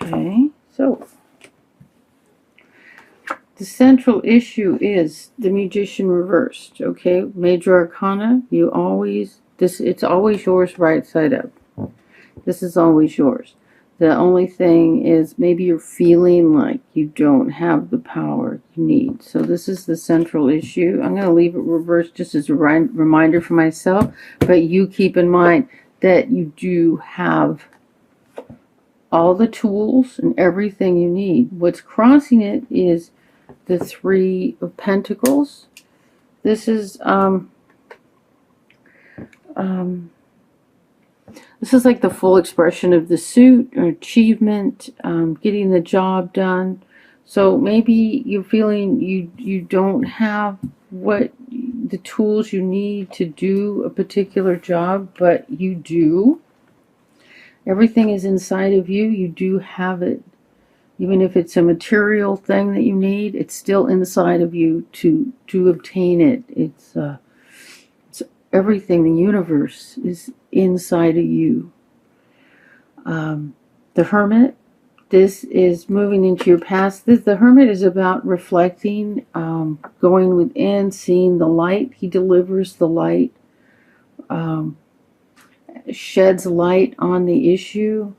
Okay, so the central issue is the Magician reversed. Okay, Major Arcana, you always, it's always yours right side up. This is always yours. The only thing is maybe you're feeling like you don't have the power you need. So this is the central issue. I'm going to leave it reversed just as a reminder for myself. But you keep in mind that you do have all the tools and everything you need. What's crossing it is the Three of Pentacles. This is this is like the full expression of the suit or achievement, getting the job done. So maybe you're feeling you don't have what the tools you need to do a particular job, but you do. Everything is inside of you. You do have it. Even if it's a material thing that you need, it's still inside of you to obtain it. It's everything. The universe is inside of you. The Hermit, this is moving into your past. The Hermit is about reflecting, going within, seeing the light. He delivers the light, sheds light on the issue.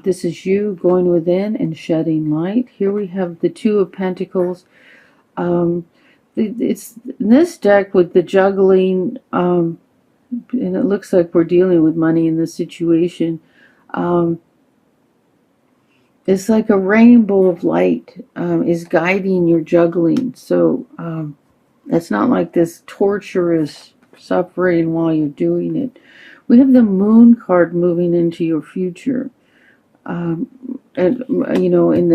This is you going within and shedding light. Here we have the Two of Pentacles. It's in this deck with the juggling, and it looks like we're dealing with money in this situation. It's like a rainbow of light is guiding your juggling. So it's not like this torturous suffering while you're doing it. We have the Moon card moving into your future. And you know, in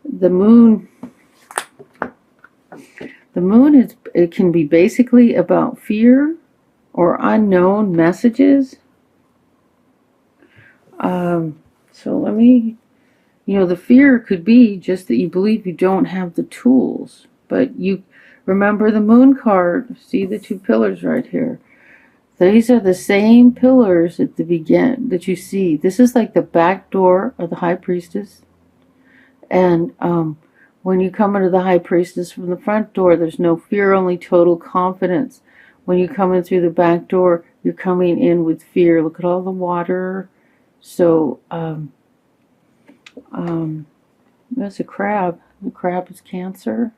the moon is, it can be basically about fear or unknown messages. So let me, you know, the fear could be just that you believe you don't have the tools, but you remember the Moon card. See the two pillars right here. These are the same pillars at the beginning that you see. This is like the back door of the High Priestess. And when you come into the High Priestess from the front door, there's no fear, only total confidence. When you come in through the back door, you're coming in with fear. Look at all the water. So there's a crab. The crab is Cancer.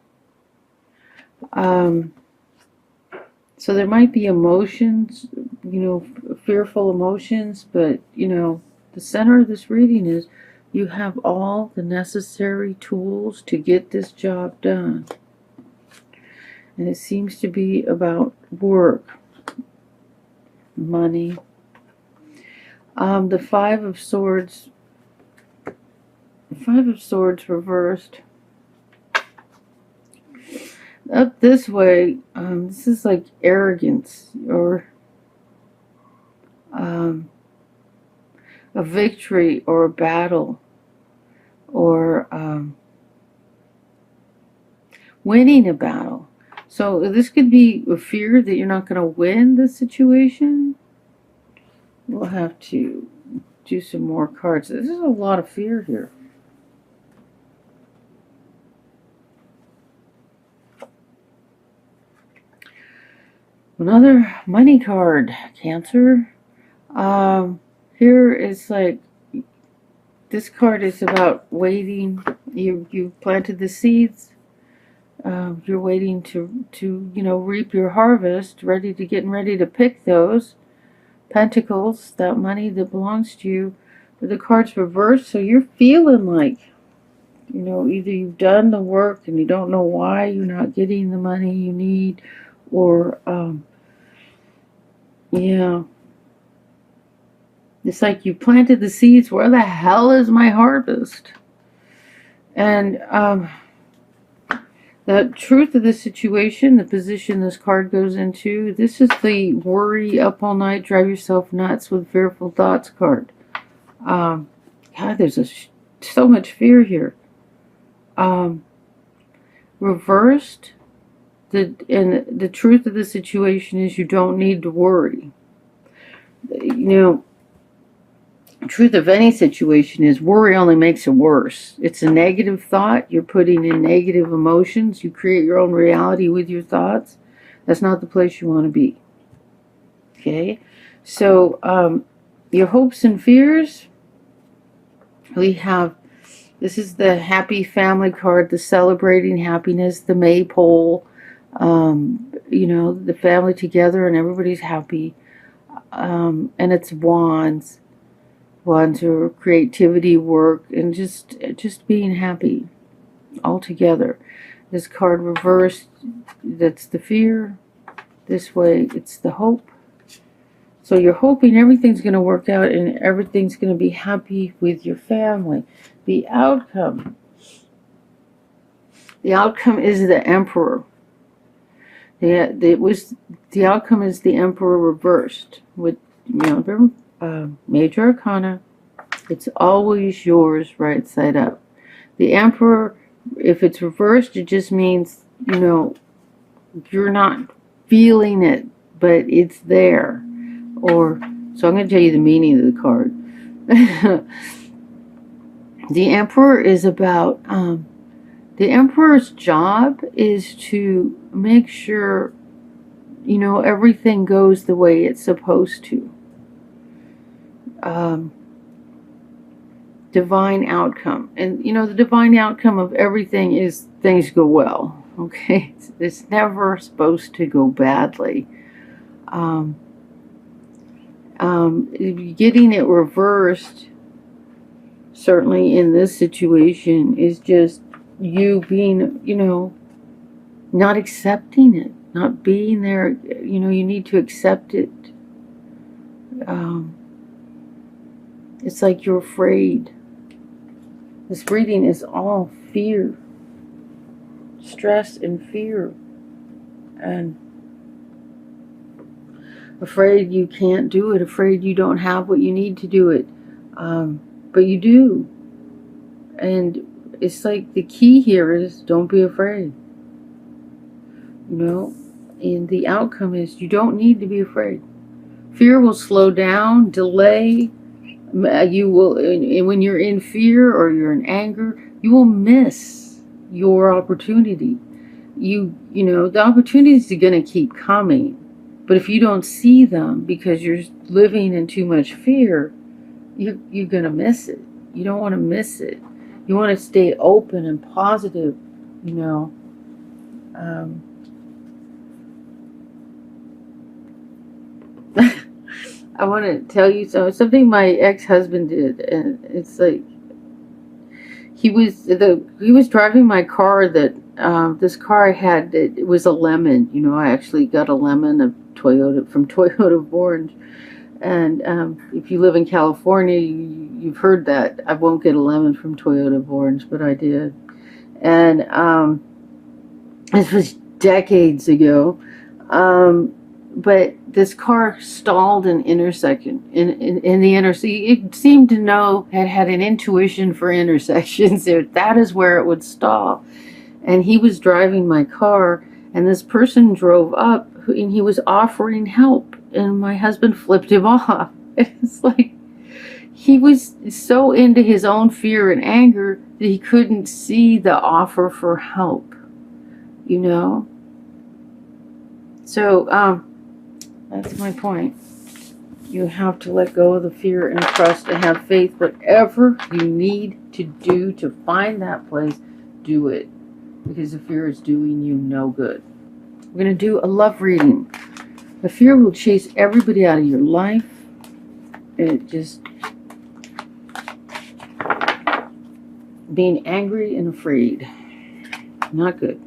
So there might be emotions, you know, fearful emotions, but, you know, the center of this reading is you have all the necessary tools to get this job done. And it seems to be about work, money. The Five of Swords reversed. Up this way, this is like arrogance or a victory or a battle or winning a battle. So this could be a fear that you're not going to win the situation. We'll have to do some more cards. This is a lot of fear here. Another money card, Cancer. Here is like, this card is about waiting. You planted the seeds. You're waiting to you know, reap your harvest, ready to pick those pentacles, that money that belongs to you. But the card's reversed, so you're feeling like, you know, either you've done the work and you don't know why you're not getting the money you need, or yeah, it's like you planted the seeds. Where the hell is my harvest? And the truth of the situation, the position this card goes into, this is the worry, up all night, drive yourself nuts with fearful thoughts card. God, there's so much fear here. Reversed, and the truth of the situation is you don't need to worry. You know, truth of any situation is worry only makes it worse. It's a negative thought. You're putting in negative emotions. You create your own reality with your thoughts. That's not the place you want to be. Okay? So, your hopes and fears, we have, this is the happy family card, the celebrating happiness, the maypole, you know, the family together and everybody's happy. And it's wands. Wands are creativity, work, and just being happy all together. This card reversed, that's the fear. This way, it's the hope. So you're hoping everything's going to work out and everything's going to be happy with your family. The outcome is the Emperor. The outcome is the Emperor reversed. With, you know, Major Arcana, it's always yours right side up. The Emperor, if it's reversed, it just means, you know, you're not feeling it, but it's there. Or, so I'm going to tell you the meaning of the card. The Emperor is about, the Emperor's job is to make sure, you know, everything goes the way it's supposed to. Divine outcome. And, you know, the divine outcome of everything is things go well. Okay? It's never supposed to go badly. Getting it reversed, certainly in this situation, is just you being, you know, not accepting it, not being there. You know, you need to accept it. It's like you're afraid. This reading is all fear, stress and fear, and afraid you can't do it, afraid you don't have what you need to do it, but you do. And it's like the key here is don't be afraid, you know, and the outcome is you don't need to be afraid. Fear will slow down, delay. You will, when you're in fear or you're in anger, you will miss your opportunity. You know, the opportunities are going to keep coming. But if you don't see them because you're living in too much fear, you're going to miss it. You don't want to miss it. You want to stay open and positive, you know. I want to tell you something my ex-husband did, and it's like he was driving my car that this car I had, it was a lemon. You know, I actually got a lemon of Toyota from Toyota Orange, and if you live in California, you've heard that I won't get a lemon from Toyota Orange, but I did, and this was decades ago. But this car stalled an intersection in the intersection. It seemed to know, had an intuition for intersections. That is where it would stall. And he was driving my car, and this person drove up, and he was offering help, and my husband flipped him off. It's like he was so into his own fear and anger that he couldn't see the offer for help, you know? So, that's my point. You have to let go of the fear and trust and have faith. Whatever you need to do to find that place, do it. Because the fear is doing you no good. We're going to do a love reading. The fear will chase everybody out of your life. It just... being angry and afraid. Not good.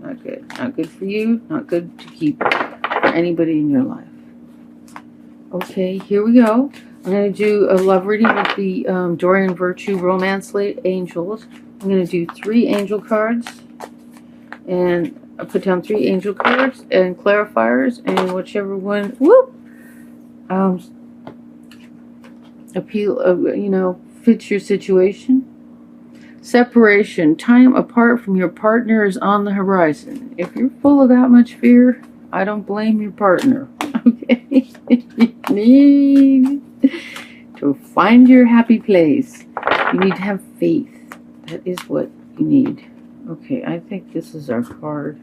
Not good. Not good for you. Not good to keep for anybody in your life. Okay, here we go. I'm going to do a love reading with the Dorian Virtue Romance Light Angels. I'm going to do 3 angel cards. And I put down 3 angel cards and clarifiers. And whichever one, whoop, appeal, you know, fits your situation. Separation. Time apart from your partner is on the horizon. If you're full of that much fear, I don't blame your partner. Okay? So find your happy place. You need to have faith. That is what you need. Okay, I think this is our card.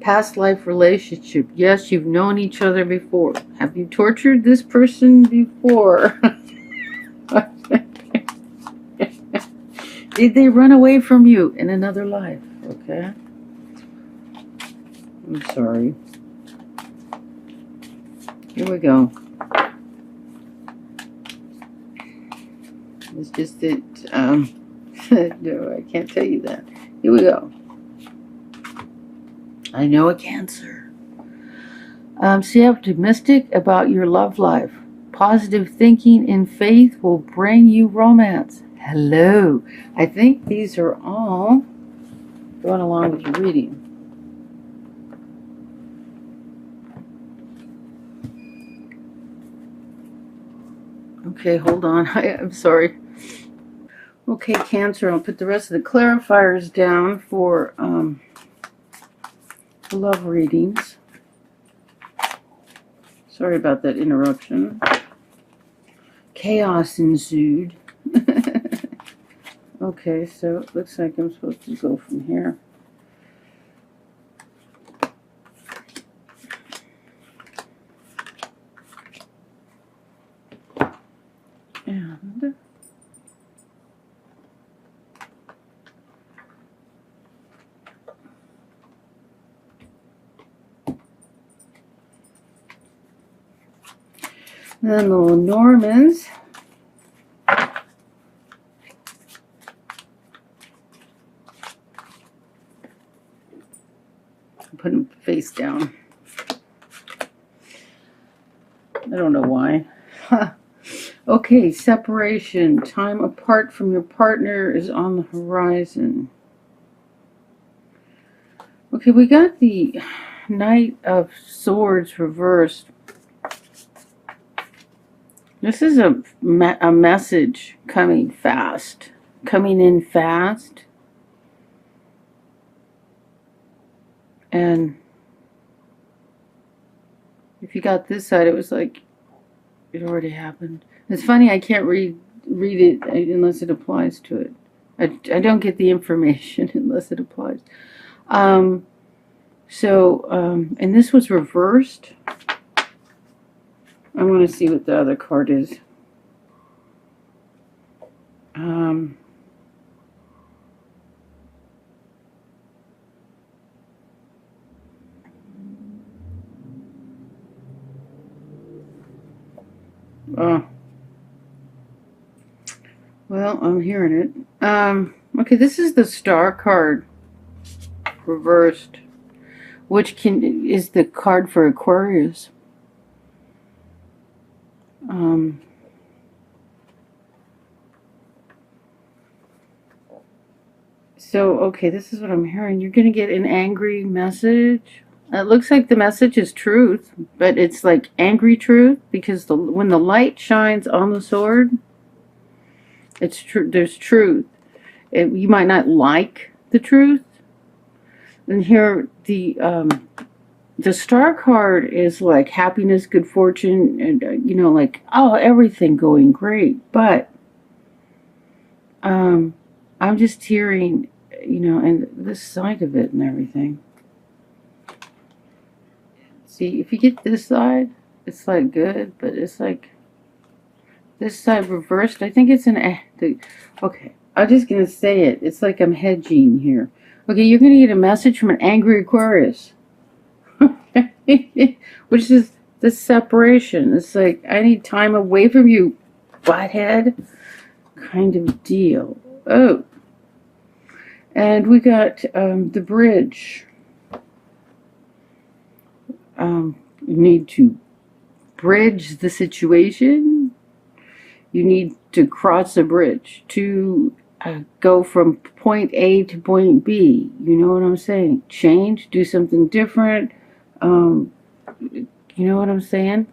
Past life relationship. Yes, you've known each other before. Have you tortured this person before? Did they run away from you in another life? Okay. I'm sorry. Here we go. It's just that, no, I can't tell you that. Here we go. I know a Cancer. Stay optimistic about your love life. Positive thinking and faith will bring you romance. Hello. I think these are all going along with your reading. Okay, hold on. I'm sorry. Okay, Cancer, I'll put the rest of the clarifiers down for love readings. Sorry about that interruption. Chaos ensued. Okay, so it looks like I'm supposed to go from here. And then the Normans. Put him face down. I don't know why. Okay, separation. Time apart from your partner is on the horizon. Okay, we got the Knight of Swords reversed. This is a message coming fast. Coming in fast. And if you got this side, it was like it already happened. It's funny, I can't read it unless it applies to it. I don't get the information unless it applies. And this was reversed. I want to see what the other card is. Well, I'm hearing it. Okay, this is the Star card reversed, which is the card for Aquarius. So, okay, this is what I'm hearing. You're going to get an angry message. It looks like the message is truth, but it's like angry truth, because when the light shines on the sword, it's true. There's truth. You might not like the truth. And here the Star card is like happiness, good fortune, and like, oh, everything going great. But I'm just hearing, and this side of it and everything. See, if you get this side, it's like good, but it's like this side reversed. I think it's okay, I'm just going to say it. It's like I'm hedging here. Okay, you're going to get a message from an angry Aquarius. Which is the separation. It's like, I need time away from you, butthead, kind of deal. Oh. And we got the bridge. You need to bridge the situation. You need to cross a bridge to go from point A to point B. You know what I'm saying? Change, do something different. You know what I'm saying?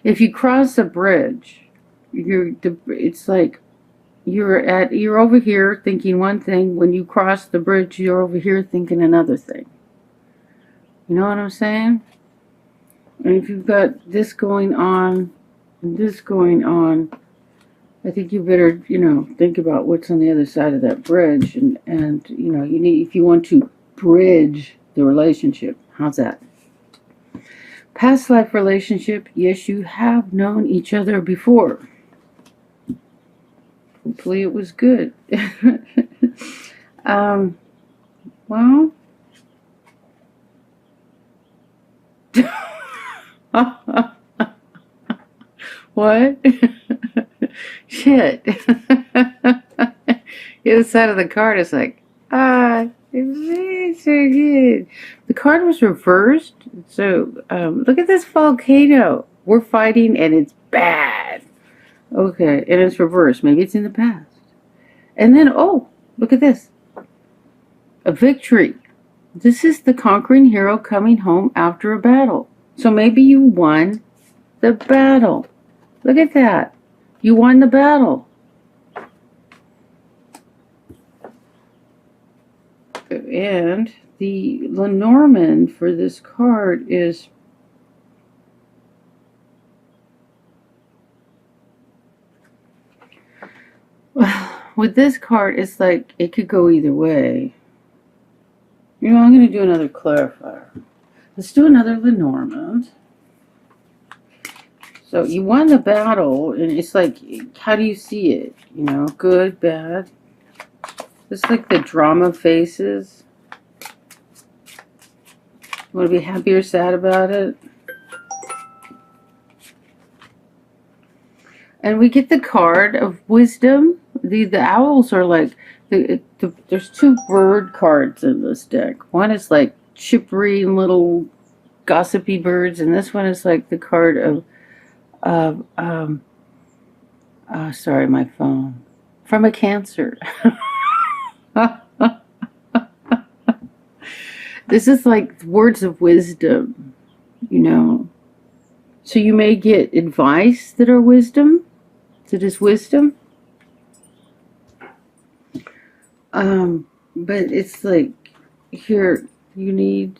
If you cross a bridge, it's like you're over here thinking one thing. When you cross the bridge, you're over here thinking another thing. You know what I'm saying? And if you've got this going on and this going on, I think you better, think about what's on the other side of that bridge, and you need, if you want to bridge the relationship. How's that? Past life relationship, yes, you have known each other before. Hopefully it was good. Well, what? Shit. The other side of the card is like, it's so good. The card was reversed. So, look at this volcano. We're fighting and it's bad. Okay, and it's reversed. Maybe it's in the past. And then, oh, look at this. A victory. This is the conquering hero coming home after a battle. So maybe you won the battle. Look at that. You won the battle. And the Lenormand for this card is with this card, it's like it could go either way. I'm going to do another clarifier. Let's do another Lenormand. So you won the battle, and it's like, how do you see it? Good, bad. It's like the drama faces. You want to be happy or sad about it? And we get the card of wisdom. The owls are like, there's two bird cards in this deck. One is like chippery and little gossipy birds, and this one is like the card of sorry, my phone. From a Cancer. This is like words of wisdom, So you may get advice that are wisdom, that is wisdom. But it's like, here, you need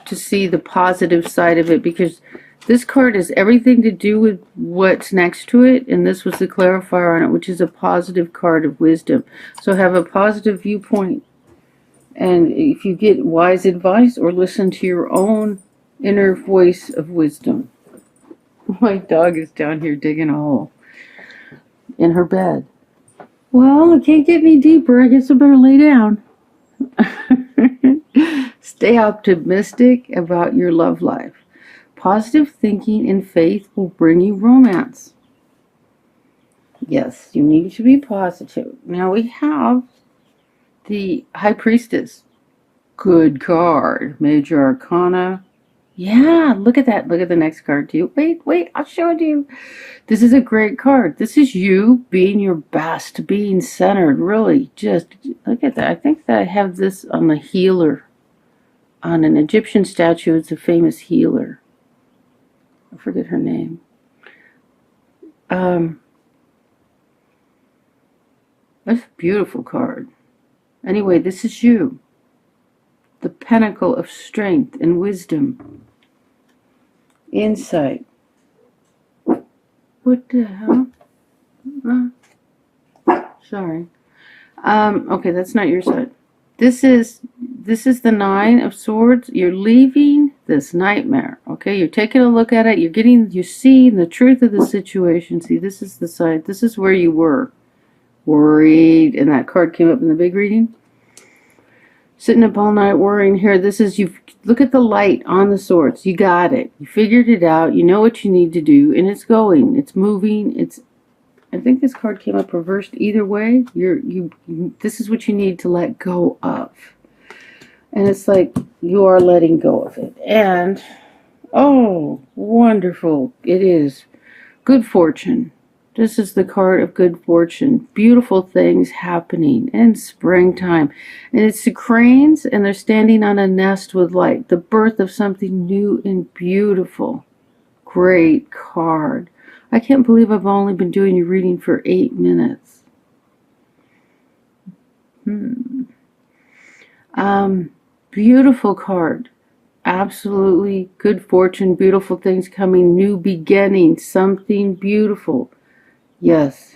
to see the positive side of it, because this card has everything to do with what's next to it, and this was the clarifier on it, which is a positive card of wisdom. So have a positive viewpoint. And if you get wise advice, or listen to your own inner voice of wisdom. My dog is down here digging a hole in her bed. Well, it can't get any deeper. I guess I better lay down. Stay optimistic about your love life. Positive thinking and faith will bring you romance. Yes, you need to be positive. Now we have the High Priestess. Good card. Major Arcana. Yeah, look at that. Look at the next card too. Wait, I'll show it to you. This is a great card. This is you being your best, being centered. Really, just look at that. I think that I have this on the healer. On an Egyptian statue, it's a famous healer. I forget her name. That's a beautiful card. Anyway, this is you. The pinnacle of strength and wisdom. Insight. What the hell? Sorry. Okay, that's not your side. This is the Nine of Swords. You're leaving this nightmare. Okay, you're taking a look at it. You're seeing the truth of the situation. See, this is the side. This is where you were worried, and that card came up in the big reading. Sitting up all night worrying. Here, this is you. Look at the light on the swords. You got it. You figured it out. You know what you need to do, and it's going. It's moving. I think this card came up reversed. Either way, this is what you need to let go of. And it's like you are letting go of it. And oh, wonderful. It is good fortune. This is the card of good fortune. Beautiful things happening in springtime. And it's the cranes, and they're standing on a nest with light. The birth of something new and beautiful. Great card. I can't believe I've only been doing your reading for 8 minutes. Beautiful card. absolutely good fortune, beautiful things coming, new beginnings, something beautiful. Yes,